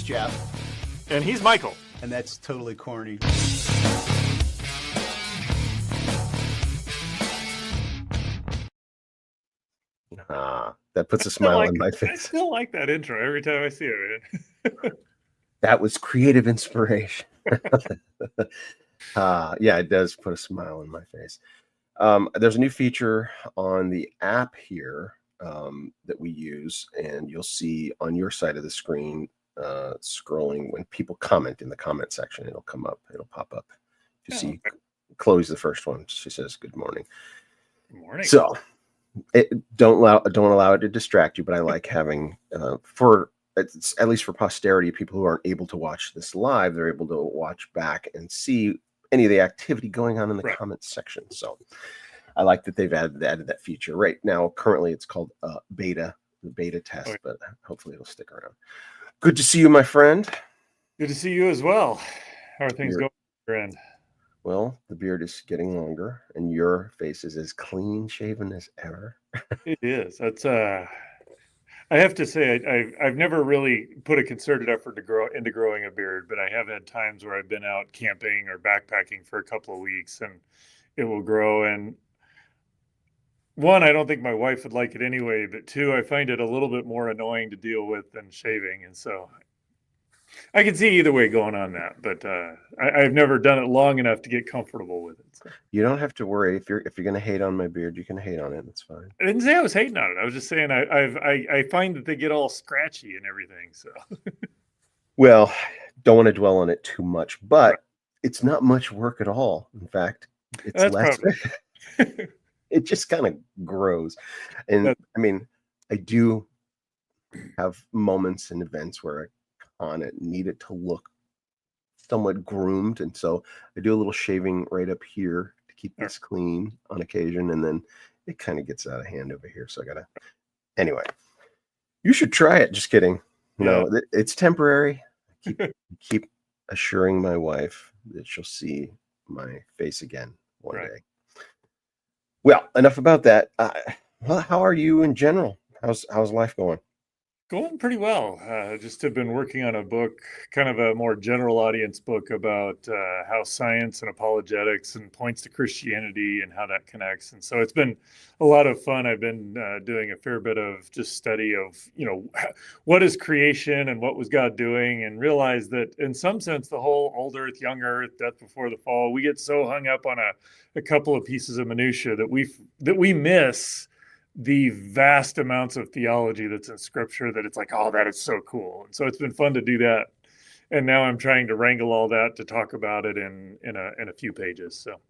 Jeff. And he's Michael. And that's totally corny. That puts a smile on my face. I still like that intro every time I see it. That was creative inspiration. Yeah, it does put a smile on my face. There's a new feature on the app here that we use, and you'll see on your side of the screen scrolling when people comment in the comment section. It'll come up. It'll pop up. You see, Chloe's the first one. She says, "Good morning." Good morning. So don't allow it to distract you. But I like having at least for posterity, people who aren't able to watch this live, they're able to watch back and see any of the activity going on in the comments section. So I like that they've added that feature. Right now, currently it's called the beta test, but hopefully it'll stick around. Good to see you, my friend. Good to see you as well. How are things going on your end? Well, the beard is getting longer, and your face is as clean shaven as ever. It is. That's I have to say, I've never really put a concerted effort to grow into growing a beard, but I have had times where I've been out camping or backpacking for a couple of weeks, and it will grow. And one, I don't think my wife would like it anyway, but two, I find it a little bit more annoying to deal with than shaving, and so I can see either way going on that, but I've never done it long enough to get comfortable with it. So. You don't have to worry if you're going to hate on my beard. You can hate on it. That's fine. I didn't say I was hating on it. I was just saying I find that they get all scratchy and everything. So, well, don't want to dwell on it too much, but it's not much work at all. In fact, it's less. It just kind of grows, and I mean, I do have moments and events where on it need it to look somewhat groomed, and so I do a little shaving right up here to keep this clean on occasion, and then it kind of gets out of hand over here, so I gotta anyway. You should try it. Just kidding. No, it's temporary. keep assuring my wife that she'll see my face again one day. Well, enough about that. Well, how are you in general? How's life going? Going pretty well. Just have been working on a book, kind of a more general audience book about how science and apologetics and points to Christianity and how that connects. And so it's been a lot of fun. I've been doing a fair bit of just study of, what is creation and what was God doing, and realize that in some sense, the whole old earth, young earth, death before the fall, we get so hung up on a couple of pieces of minutia that we miss the vast amounts of theology that's in scripture, that it's like, oh, that is so cool. And so it's been fun to do that. And now I'm trying to wrangle all that to talk about it in a few pages. So,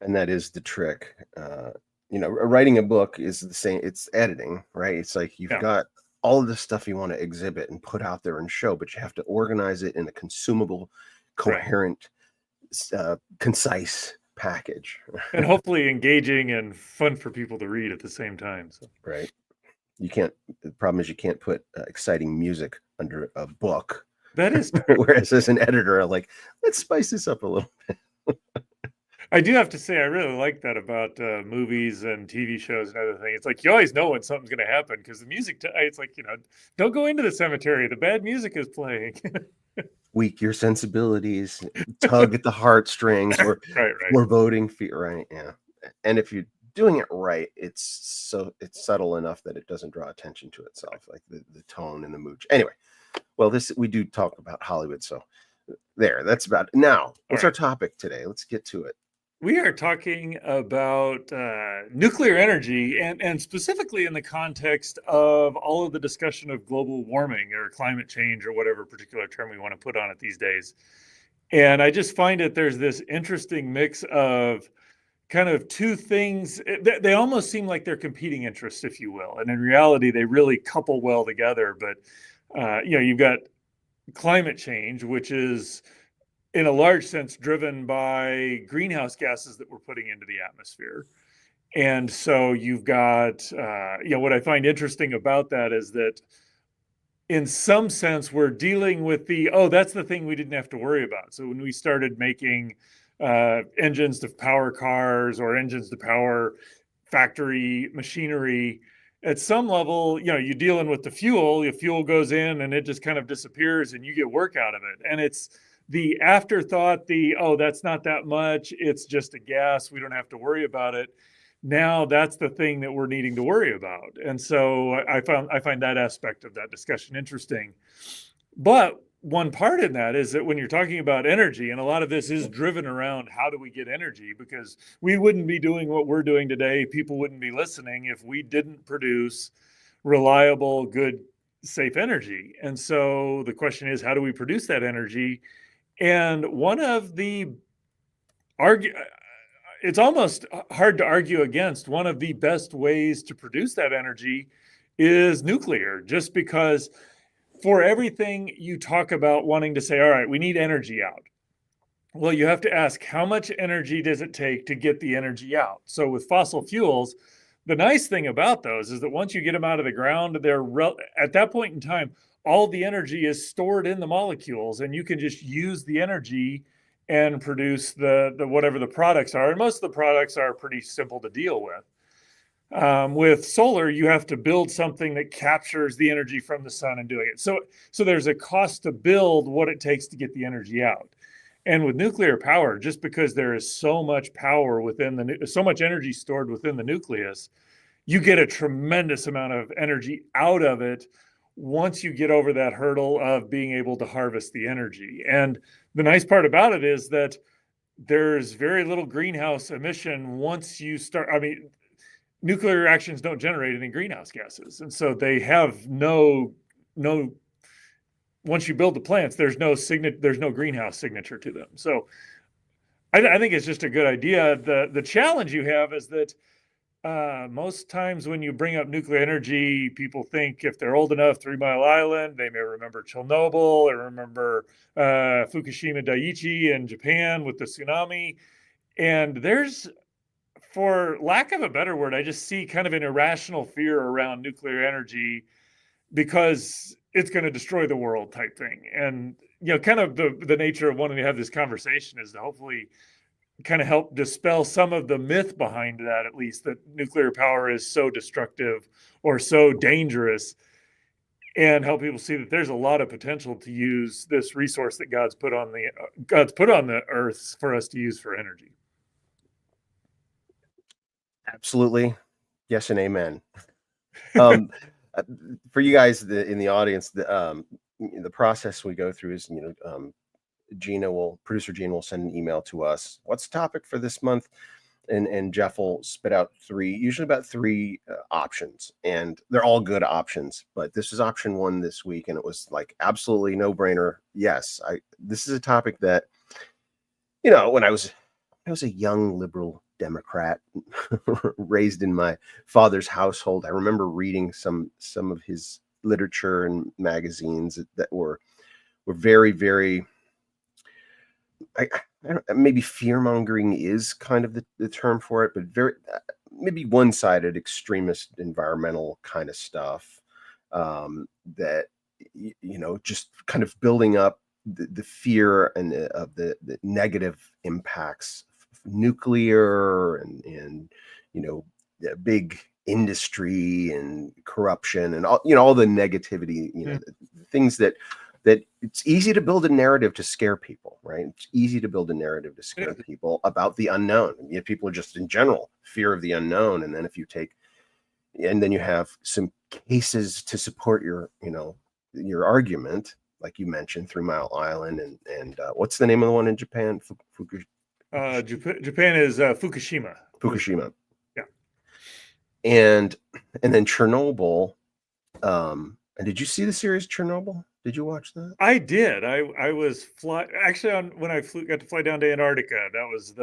and that is the trick. Writing a book is the same. It's editing, right? It's like you've got all of the stuff you want to exhibit and put out there and show, but you have to organize it in a consumable, coherent, concise package, and hopefully engaging and fun for people to read at the same time. So. Right. The problem is you can't put exciting music under a book. That is whereas as an editor, I'm like, let's spice this up a little bit. I do have to say, I really like that about movies and TV shows and other things. It's like you always know when something's going to happen because the music, it's like, don't go into the cemetery. The bad music is playing. Weak your sensibilities, tug at the heartstrings, or foreboding fear. Right. Yeah. And if you're doing it right, it's subtle enough that it doesn't draw attention to itself, like the tone and the mood. Anyway, well, we do talk about Hollywood. So that's about it. Now, what's our topic today? Let's get to it. We are talking about nuclear energy, and specifically in the context of all of the discussion of global warming or climate change or whatever particular term we want to put on it these days. And I just find that there's this interesting mix of kind of two things. They almost seem like they're competing interests, if you will. And in reality, they really couple well together. But, you've got climate change, which is in a large sense driven by greenhouse gases that we're putting into the atmosphere. And so you've got, what I find interesting about that is that in some sense, we're dealing with that's the thing we didn't have to worry about. So when we started making engines to power cars or engines to power factory machinery, at some level, you're dealing with the fuel. Your fuel goes in and it just kind of disappears and you get work out of it. And it's the afterthought, oh, that's not that much. It's just a gas. We don't have to worry about it. Now that's the thing that we're needing to worry about. And so I find that aspect of that discussion interesting. But one part in that is that when you're talking about energy, and a lot of this is driven around how do we get energy, because we wouldn't be doing what we're doing today. People wouldn't be listening if we didn't produce reliable, good, safe energy. And so the question is, how do we produce that energy? And one of the it's almost hard to argue against, one of the best ways to produce that energy is nuclear, just because for everything you talk about wanting to say, all right, we need energy out. Well, you have to ask, how much energy does it take to get the energy out? So with fossil fuels, the nice thing about those is that once you get them out of the ground, at that point in time, all the energy is stored in the molecules, and you can just use the energy and produce the whatever the products are. And most of the products are pretty simple to deal with. With solar, you have to build something that captures the energy from the sun and doing it. So there's a cost to build what it takes to get the energy out. And with nuclear power, just because there is so much power so much energy stored within the nucleus, you get a tremendous amount of energy out of it once you get over that hurdle of being able to harvest the energy. And the nice part about it is that there's very little greenhouse emission once you start. I mean, nuclear reactions don't generate any greenhouse gases. And so they have no, once you build the plants, there's no greenhouse signature to them. So I think it's just a good idea. The challenge you have is that most times when you bring up nuclear energy, people think if they're old enough, 3 Mile Island, they may remember Chernobyl or remember Fukushima Daiichi in Japan with the tsunami. And for lack of a better word, I just see kind of an irrational fear around nuclear energy because it's going to destroy the world type thing. And, kind of the nature of wanting to have this conversation is to hopefully kind of help dispel some of the myth behind that, at least, that nuclear power is so destructive or so dangerous, and help people see that there's a lot of potential to use this resource that God's put on the earth for us to use for energy. Absolutely. Yes. And amen. For you guys in the audience, the process we go through is, producer Gina will send an email to us. What's the topic for this month? And Jeff will spit out usually about three options, and they're all good options. But this is option one this week, and it was like absolutely no brainer. Yes, this is a topic that, when I was a young liberal Democrat raised in my father's household, I remember reading some of his literature and magazines that were very, very. Maybe fear-mongering is kind of the term for it, but very maybe one-sided extremist environmental kind of stuff that just kind of building up the fear and of the negative impacts of nuclear and big industry and corruption and all the negativity, things that it's easy to build a narrative to scare people, right? It's easy to build a narrative to scare people about the unknown. And yet people are just in general fear of the unknown. And then and then you have some cases to support your argument, like you mentioned, 3 Mile Island and what's the name of the one in Japan? Japan is Fukushima. Fukushima. Yeah. And then Chernobyl. And did you see the series Chernobyl? Did you watch that? I did. I was when I got to fly down to Antarctica. That was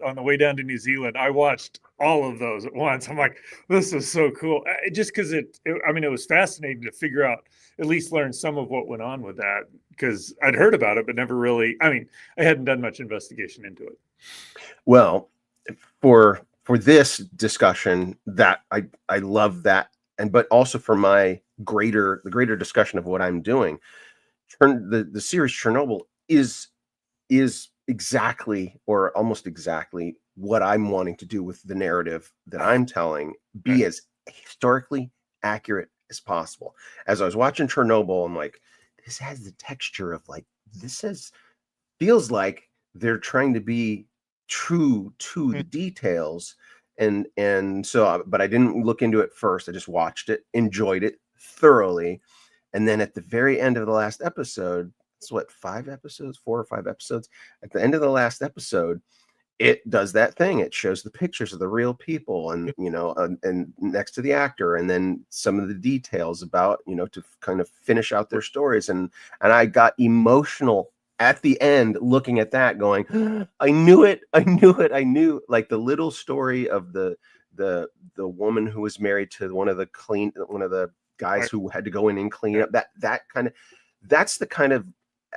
on the way down to New Zealand. I watched all of those at once. I'm like, this is so cool. Just because it was fascinating to figure out, at least learn some of what went on with that, because I'd heard about it, but never really. I hadn't done much investigation into it. Well, for this discussion, that I love that, but also for the greater discussion of what I'm doing, the series Chernobyl is exactly or almost exactly what I'm wanting to do with the narrative that I'm telling, be as historically accurate as possible. As I was watching Chernobyl, I'm like, this has the texture of like, feels like they're trying to be true to the details. And so, but I didn't look into it first. I just watched it, enjoyed it thoroughly. And then at the very end of the last episode, it's what, 4 or 5 episodes. At the end of the last episode, it does that thing. It shows the pictures of the real people and, and next to the actor, and then some of the details about, to kind of finish out their stories. And I got emotional at the end looking at that going, I knew it. I knew like the little story of the woman who was married to one of the guys who had to go in and clean up that's the kind of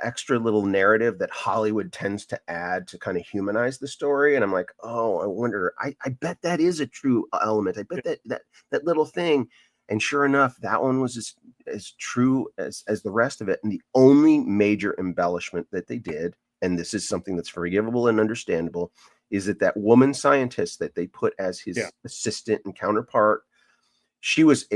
extra little narrative that Hollywood tends to add to kind of humanize the story. And I'm like, oh, I wonder, I bet that is a true element. I bet that little thing. And sure enough, that one was as true as the rest of it. And the only major embellishment that they did, and this is something that's forgivable and understandable, is that woman scientist that they put as his assistant and counterpart, she was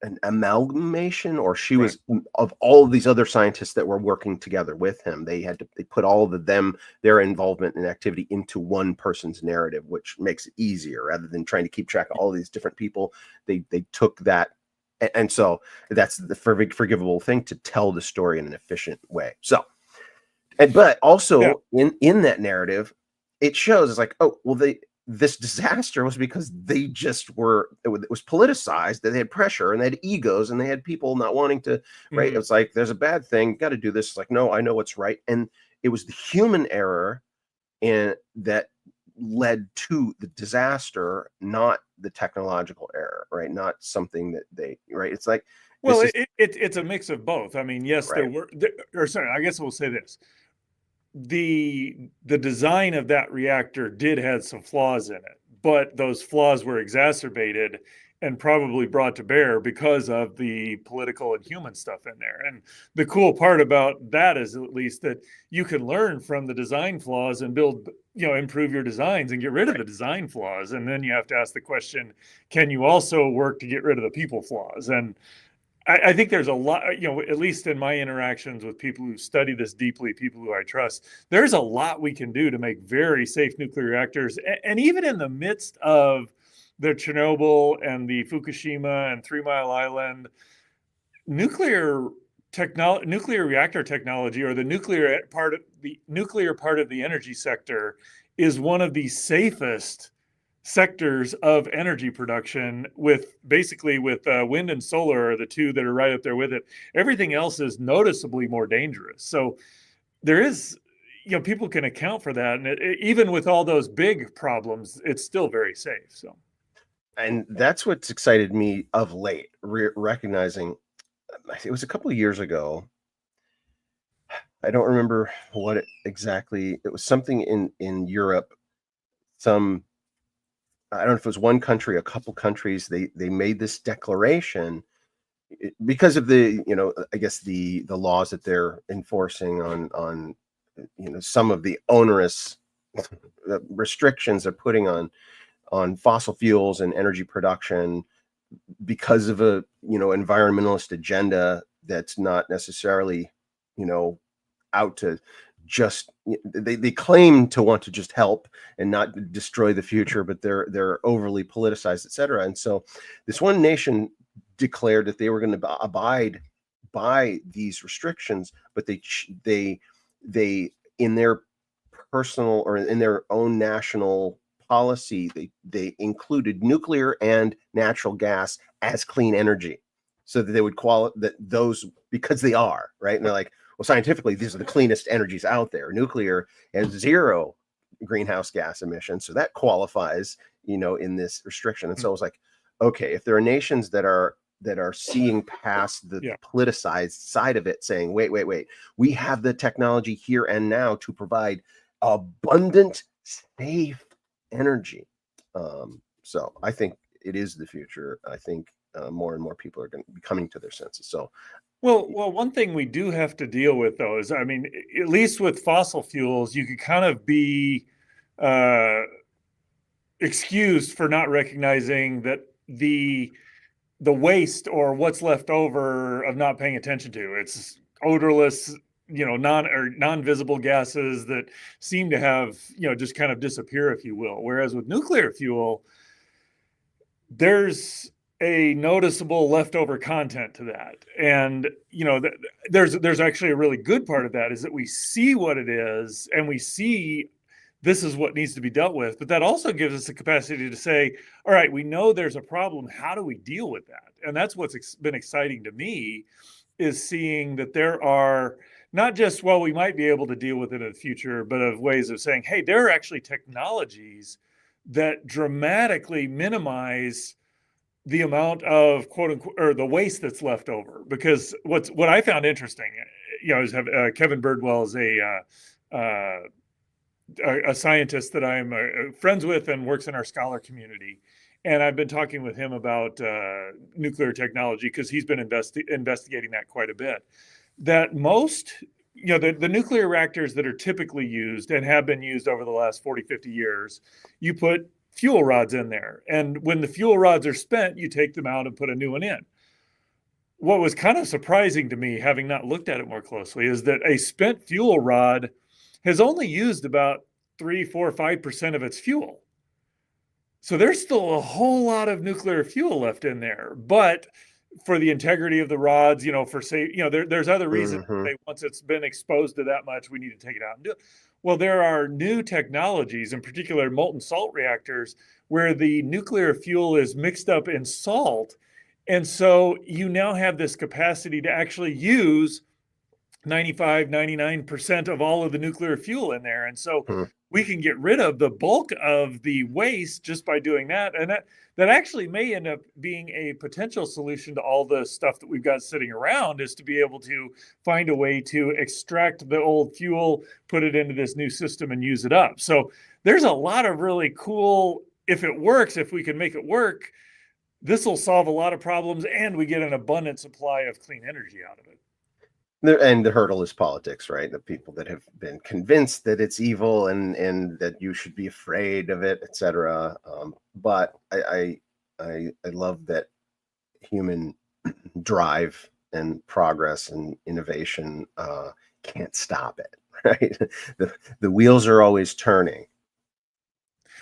an amalgamation, or she was of all of these other scientists that were working together with him. They put all of their involvement and activity into one person's narrative, which makes it easier rather than trying to keep track of all these different people. They took that, and so that's the forgivable thing, to tell the story in an efficient way. So, but also in that narrative, it shows it's like, oh well, this disaster was because they just it was politicized, that they had pressure and they had egos and they had people not wanting to, right? It's like, there's a bad thing, got to do this. It's like, no, I know what's right. And it was the human error that led to the disaster, not the technological error, right? Not something that right? It's like, well, it's a mix of both. I mean, yes, I guess we'll say this. The design of that reactor did have some flaws in it, but those flaws were exacerbated and probably brought to bear because of the political and human stuff in there. And the cool part about that is at least that you can learn from the design flaws and build, improve your designs and get rid of the design flaws. And then you have to ask the question, can you also work to get rid of the people flaws? And I think there's a lot, at least in my interactions with people who study this deeply, people who I trust, there's a lot we can do to make very safe nuclear reactors. And even in the midst of the Chernobyl and the Fukushima and 3 Mile Island, nuclear reactor technology, or the nuclear part of the energy sector, is one of the safest sectors of energy production, with wind and solar are the two that are right up there with it. Everything else is noticeably more dangerous. So there is, people can account for that. And even with all those big problems, it's still very safe. So, and that's what's excited me of late, recognizing it was a couple of years ago. I don't remember what exactly. It was something in Europe, I don't know if it was one country, a couple countries, they made this declaration because of the, I guess the laws that they're enforcing on some of the onerous restrictions they're putting on fossil fuels and energy production, because of a, environmentalist agenda that's not necessarily, out to just, they claim to want to just help and not destroy the future, but they're overly politicized, etc. And so this one nation declared that they were going to abide by these restrictions, but they in their personal, or in their own national policy, they included nuclear and natural gas as clean energy, so that they would that those, because they are, right? And they're like, well, scientifically, these are the cleanest energies out there. Nuclear has 0 greenhouse gas emissions, so that qualifies, in this restriction. And so I was like, okay, if there are nations that are seeing past the politicized side of it, saying, wait, we have the technology here and now to provide abundant, safe energy. So I think it is the future. I think more and more people are going to be coming to their senses. So. Well, one thing we do have to deal with, though, is, I mean, at least with fossil fuels, you could kind of be excused for not recognizing that the waste or what's left over of not paying attention to. It's odorless, non-visible gases that seem to have, just kind of disappear, if you will. Whereas with nuclear fuel, there's a noticeable leftover content to that. And, there's actually a really good part of that is that we see what it is and we see this is what needs to be dealt with. But that also gives us the capacity to say, all right, we know there's a problem. How do we deal with that? And that's what's been exciting to me, is seeing that there are not just, well, we might be able to deal with it in the future, but of ways of saying, hey, there are actually technologies that dramatically minimize the amount of quote unquote, or the waste that's left over. Because what I found interesting, is Kevin Birdwell is a scientist that I'm friends with and works in our scholar community. And I've been talking with him about nuclear technology because he's been investigating that quite a bit. That most, the nuclear reactors that are typically used and have been used over the last 40, 50 years, you put fuel rods in there. And when the fuel rods are spent, you take them out and put a new one in. What was kind of surprising to me, having not looked at it more closely, is that a spent fuel rod has only used about 3, 4, 5% of its fuel. So there's still a whole lot of nuclear fuel left in there. But for the integrity of the rods, there's other reasons. Once it's been exposed to that much, we need to take it out and do it. Well, there are new technologies, in particular molten salt reactors, where the nuclear fuel is mixed up in salt. And so you now have this capacity to actually use 95, 99% of all of the nuclear fuel in there. And so we can get rid of the bulk of the waste just by doing that. And that actually may end up being a potential solution to all the stuff that we've got sitting around, is to be able to find a way to extract the old fuel, put it into this new system and use it up. So there's a lot of really cool, if it works, if we can make it work, this will solve a lot of problems and we get an abundant supply of clean energy out of it. And the hurdle is politics, right? The people that have been convinced that it's evil and that you should be afraid of it, etc. But I love that human drive and progress and innovation can't stop it, right? The wheels are always turning.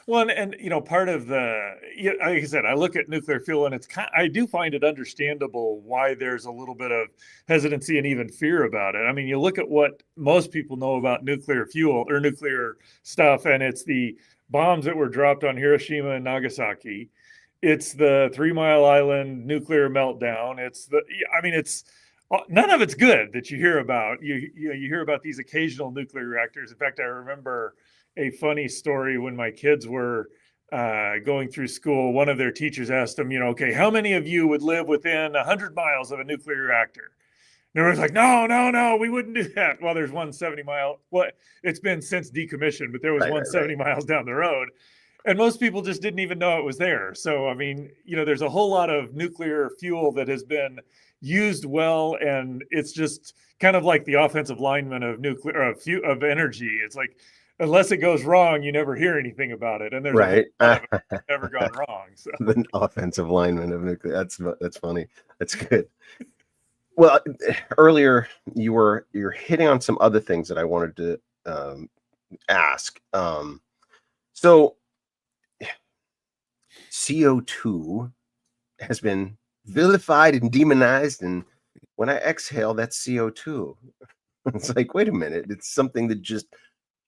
Well, and part of like I said, I look at nuclear fuel and I do find it understandable why there's a little bit of hesitancy and even fear about it. I mean, you look at what most people know about nuclear fuel or nuclear stuff, and it's the bombs that were dropped on Hiroshima and Nagasaki. It's the 3 Mile Island nuclear meltdown. It's none of it's good that you hear about. You hear about these occasional nuclear reactors. In fact, I remember a funny story when my kids were going through school. One of their teachers asked them, okay, how many of you would live within 100 miles of a nuclear reactor? And everyone's like, no, we wouldn't do that. Well, there's one 70 mile. Well, it's been since decommissioned, but there was one 70 miles down the road. And most people just didn't even know it was there. So, I mean, there's a whole lot of nuclear fuel that has been used well, and it's just kind of like the offensive lineman of nuclear, of energy. It's like, unless it goes wrong, you never hear anything about it. And there's never gone wrong. So the offensive lineman of nuclear. That's funny. That's good. Well, earlier you're hitting on some other things that I wanted to ask. So CO2 has been vilified and demonized, and when I exhale, that's CO2. It's like, wait a minute, it's something that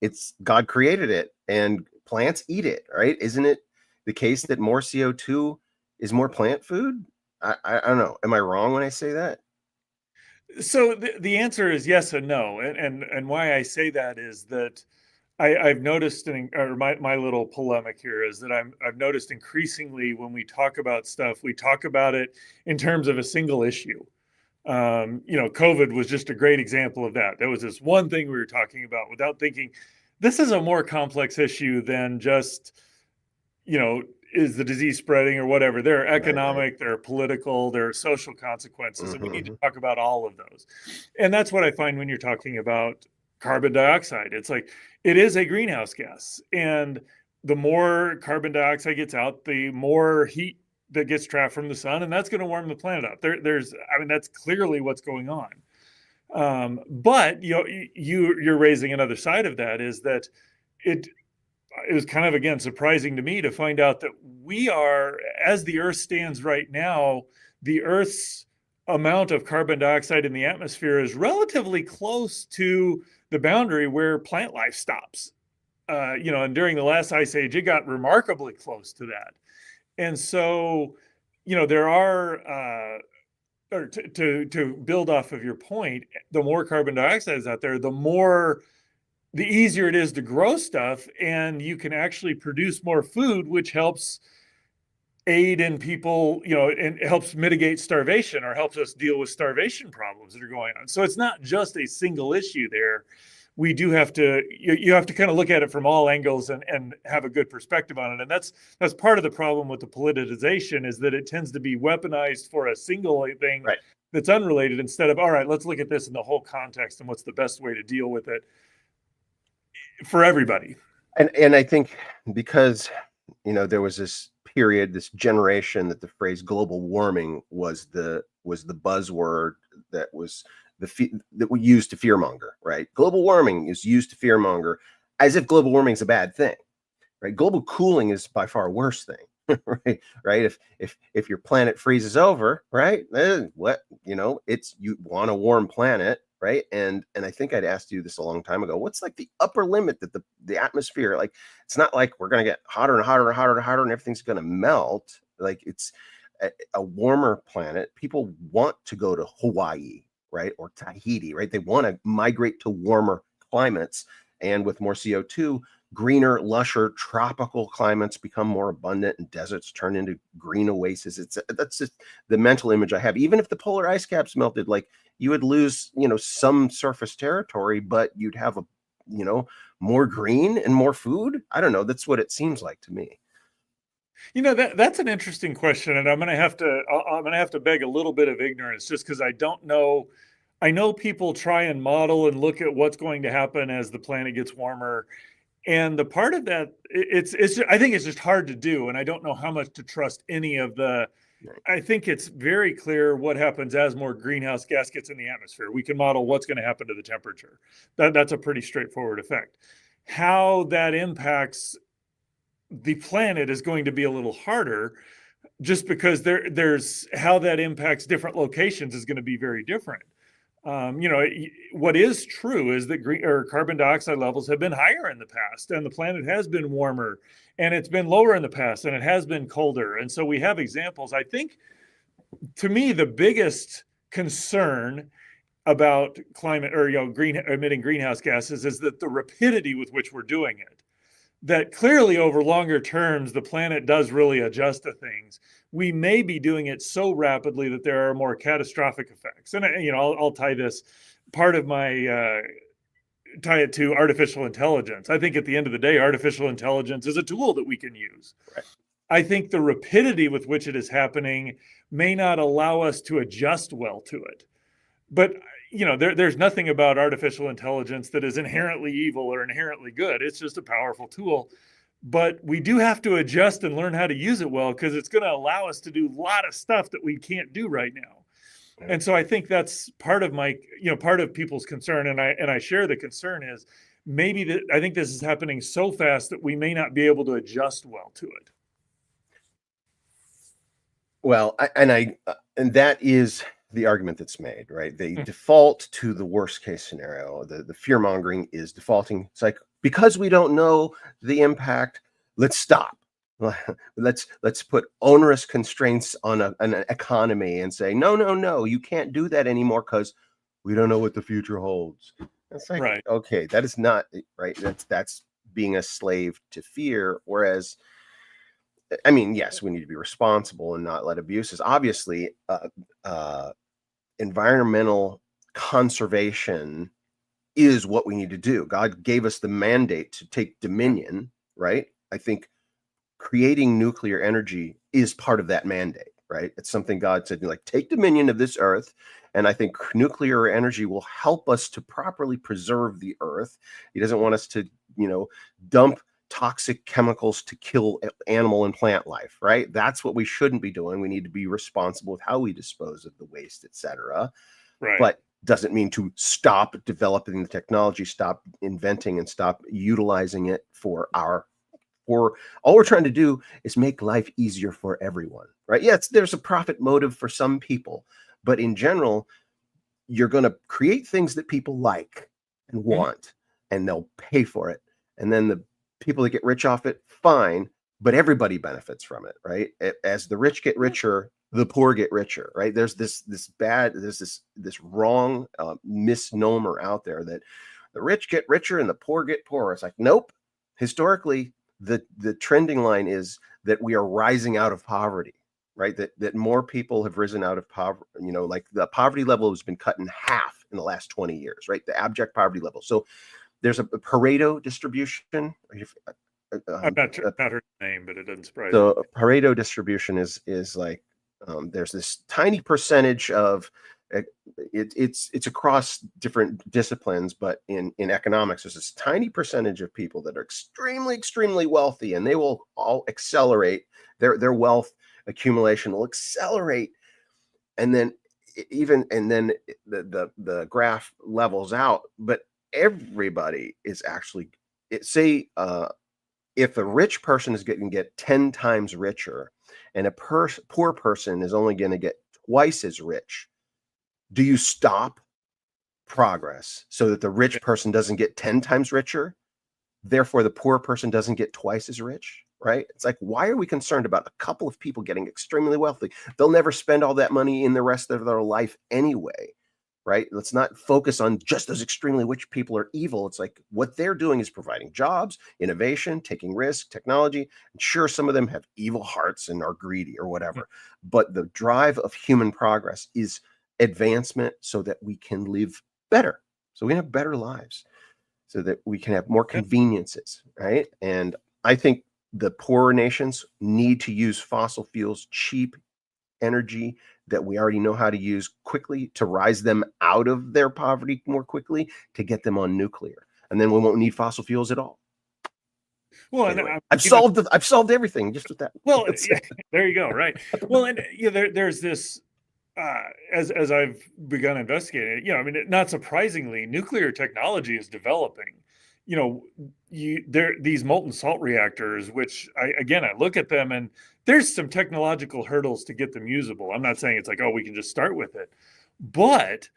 it's God created it and plants eat it, right? Isn't it the case that more CO2 is more plant food? I don't know. Am I wrong when I say that? So the answer is yes and no. And why I say that is that I've noticed, or my little polemic here is that I've noticed increasingly when we talk about stuff, we talk about it in terms of a single issue. COVID was just a great example of that. There was this one thing we were talking about without thinking, this is a more complex issue than just, is the disease spreading or whatever. There are economic, there are political, there are social consequences, and we need to talk about all of those. And that's what I find when you're talking about carbon dioxide. It's like, it is a greenhouse gas. And the more carbon dioxide gets out, the more heat that gets trapped from the sun, and that's going to warm the planet up. I mean, that's clearly what's going on. But you're raising another side of that, is that it was kind of, again, surprising to me to find out that we are, as the Earth stands right now, the Earth's amount of carbon dioxide in the atmosphere is relatively close to the boundary where plant life stops. And during the last ice age, it got remarkably close to that. And so, there are, or to build off of your point, the more carbon dioxide is out there, the easier it is to grow stuff, and you can actually produce more food, which helps aid in people, and helps mitigate starvation, or helps us deal with starvation problems that are going on. So it's not just a single issue there. We do have to, you have to kind of look at it from all angles and have a good perspective on it. And that's part of the problem with the politicization, is that it tends to be weaponized for a single thing that's unrelated, instead of, all right, let's look at this in the whole context and what's the best way to deal with it for everybody. And I think because, there was this period, this generation, that the phrase global warming was the buzzword that we used to fearmonger, right? Global warming is used to fearmonger, as if global warming is a bad thing, right? Global cooling is by far a worse thing, right? If your planet freezes over, right? You want a warm planet, right? And I think I'd asked you this a long time ago. What's like the upper limit that the atmosphere, like, it's not like we're going to get hotter and hotter and hotter and hotter and everything's going to melt. Like, it's a warmer planet. People want to go to Hawaii, right? Or Tahiti, right? They want to migrate to warmer climates, and with more CO2, greener, lusher, tropical climates become more abundant, and deserts turn into green oases. That's just the mental image I have. Even if the polar ice caps melted, like, you would lose, some surface territory, but you'd have more green and more food. I don't know. That's what it seems like to me. That's an interesting question, and I'm going to have to beg a little bit of ignorance, just because I don't know. I know people try and model and look at what's going to happen as the planet gets warmer, and the part of that, I think it's just hard to do, and I don't know how much to trust any of the. I think it's very clear what happens as more greenhouse gas gets in the atmosphere. We can model what's going to happen to the temperature. That's a pretty straightforward effect. How that impacts the planet is going to be a little harder, just because there's how that impacts different locations is going to be very different. What is true is that carbon dioxide levels have been higher in the past, and the planet has been warmer, and it's been lower in the past, and it has been colder. And so we have examples. I think, to me, the biggest concern about climate, or emitting greenhouse gases, is that the rapidity with which we're doing it. That clearly, over longer terms, the planet does really adjust to things. We may be doing it so rapidly that there are more catastrophic effects. And I'll tie this, part of my tie it to artificial intelligence. I think at the end of the day, artificial intelligence is a tool that we can use. Right. I think the rapidity with which it is happening may not allow us to adjust well to it. But there's nothing about artificial intelligence that is inherently evil or inherently good. It's just a powerful tool. But we do have to adjust and learn how to use it well, because it's going to allow us to do a lot of stuff that we can't do right now. And so I think that's part of part of people's concern. And I share the concern, is maybe I think this is happening so fast that we may not be able to adjust well to it. Well, and that is the argument that's made, right? They default to the worst case scenario. The fear mongering is defaulting. It's like, because we don't know the impact, let's stop. Let's put onerous constraints on an economy and say, no, you can't do that anymore because we don't know what the future holds. It's like, right. Okay, that is not right. That's being a slave to fear. Whereas, I mean, yes, we need to be responsible and not let abuses. Obviously, environmental conservation is what we need to do. God gave us the mandate to take dominion, right? I think creating nuclear energy is part of that mandate, right? It's something God said, like, take dominion of this earth. And I think nuclear energy will help us to properly preserve the earth. He doesn't want us to, dump toxic chemicals to kill animal and plant life, right? That's what we shouldn't be doing. We need to be responsible with how we dispose of the waste, etc. Right. But doesn't mean to stop developing the technology, stop inventing, and stop utilizing it for all we're trying to do is make life easier for everyone, right? Yes, there's a profit motive for some people, but in general, you're going to create things that people like and want, and they'll pay for it. And then the people that get rich off it, fine, but everybody benefits from it, right? As the rich get richer, the poor get richer, right? There's this wrong misnomer out there that the rich get richer and the poor get poorer. It's like, nope. Historically, the trending line is that we are rising out of poverty, right? That more people have risen out of poverty. Like the poverty level has been cut in half in the last 20 years, right? The abject poverty level. So there's a Pareto distribution. I've not heard the name, but it doesn't surprise me. So Pareto distribution is like there's this tiny percentage of it's across different disciplines, but in economics, there's this tiny percentage of people that are extremely wealthy, and they will all accelerate their wealth accumulation will accelerate, and then the graph levels out. But everybody is actually if a rich person is going to get 10 times richer and a poor person is only going to get twice as rich, do you stop progress so that the rich person doesn't get 10 times richer? Therefore, the poor person doesn't get twice as rich, right? It's like, why are we concerned about a couple of people getting extremely wealthy? They'll never spend all that money in the rest of their life anyway, right? Let's not focus on just those extremely rich people are evil. It's like what they're doing is providing jobs, innovation, taking risk, technology. And sure, some of them have evil hearts and are greedy or whatever, but the drive of human progress is advancement so that we can live better, so we can have better lives, so that we can have more conveniences, right? And I think the poorer nations need to use fossil fuels, cheap energy that we already know how to use quickly to rise them out of their poverty more quickly, to get them on nuclear. And then we won't need fossil fuels at all. Well, Anyway, and I've solved everything just with that. Well, yeah, there you go. Right. Well, and there's this, as I've begun investigating it, I mean, not surprisingly, nuclear technology is developing. These molten salt reactors, which I look at them, and there's some technological hurdles to get them usable. I'm not saying it's like, oh, we can just start with it, but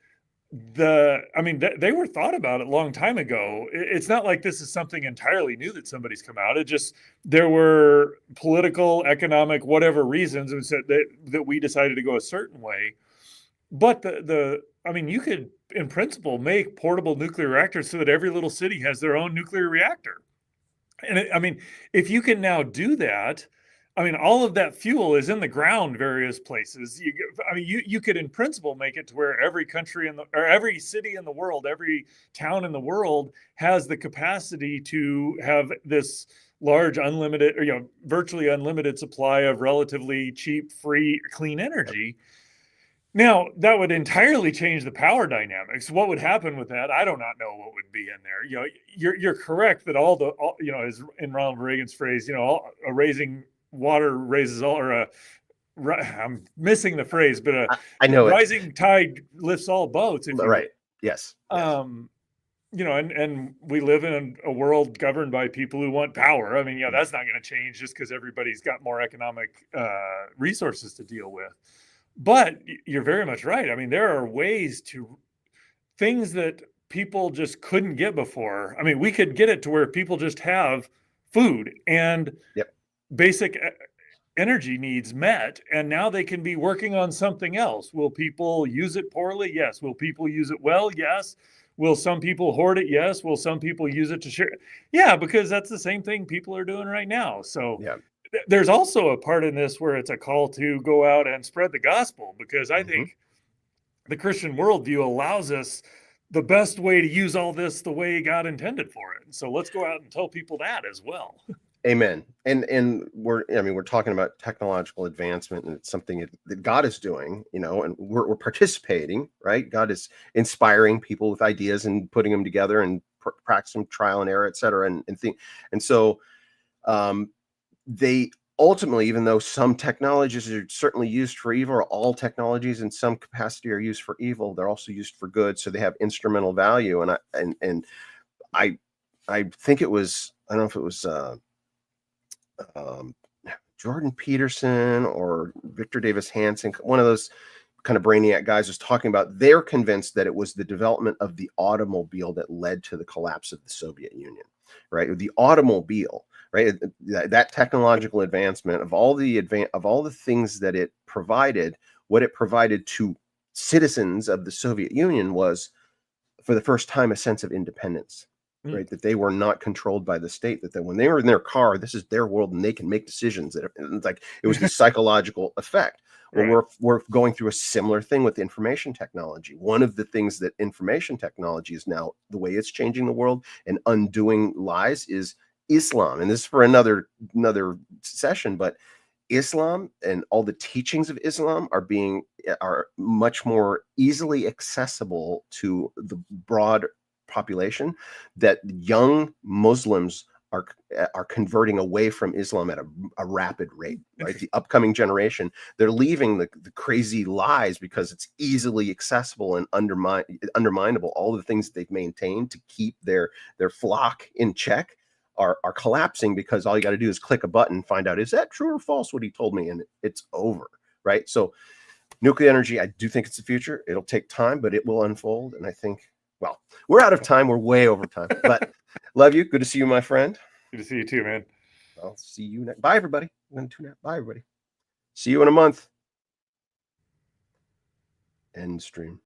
they were thought about a long time ago. It's not like this is something entirely new that somebody's come out. It just, there were political, economic, whatever reasons that we decided to go a certain way. But you could, in principle, make portable nuclear reactors so that every little city has their own nuclear reactor. And if you can now do that, all of that fuel is in the ground various places. You could, in principle, make it to where every country or every city in the world, every town in the world has the capacity to have this large, unlimited, or virtually unlimited supply of relatively cheap, free, clean energy. Now, that would entirely change the power dynamics. What would happen with that? I do not know what would be in there. You're correct that as in Ronald Reagan's phrase, raising water raises all, I'm missing the phrase, but I know rising tide lifts all boats. Right. Yes. And we live in a world governed by people who want power. That's not going to change just because everybody's got more economic resources to deal with. But you're very much right. There are ways to things that people just couldn't get before. We could get it to where people just have food and basic energy needs met, and now they can be working on something else. Will people use it poorly? Yes. Will people use it well? Yes. Will some people hoard it? Yes. Will some people use it to share? Yeah, because that's the same thing people are doing right now. So there's also a part in this where it's a call to go out and spread the gospel, because I think the Christian worldview allows us the best way to use all this the way God intended for it. So let's go out and tell people that as well. Amen. And we're talking about technological advancement, and it's something that God is doing, and we're participating, right? God is inspiring people with ideas and putting them together and practicing trial and error, et cetera. And so They ultimately, even though some technologies are certainly used for evil, or all technologies in some capacity are used for evil, they're also used for good. So they have instrumental value. I think it was, I don't know if it was um, Jordan Peterson or Victor Davis Hanson, one of those kind of brainiac guys, was talking about, they're convinced that it was the development of the automobile that led to the collapse of the Soviet Union, right? The automobile, right? That technological advancement of all the things that it provided, what it provided to citizens of the Soviet Union was, for the first time, a sense of independence, right? That they were not controlled by the state, that when they were in their car, this is their world and they can make decisions. That it's like, it was the psychological effect. Well, Right. we're going through a similar thing with information technology. One of the things that information technology is now, the way it's changing the world and undoing lies, is Islam. And this is for another session, but Islam and all the teachings of Islam are much more easily accessible to the broad population, that young Muslims are converting away from Islam at a rapid rate, right? The upcoming generation, they're leaving the crazy lies because it's easily accessible and underminable. All the things that they've maintained to keep their flock in check are collapsing, because all you got to do is click a button, find out, is that true or false what he told me, and it's over, right? So nuclear energy, I do think it's the future. It'll take time, but it will unfold. And I think, well, we're out of time. We're way over time, but love you. Good to see you, my friend. Good to see you too, man. I'll see you next. Bye, everybody. I'm going to tune out. Bye, everybody. See you in a month. End stream.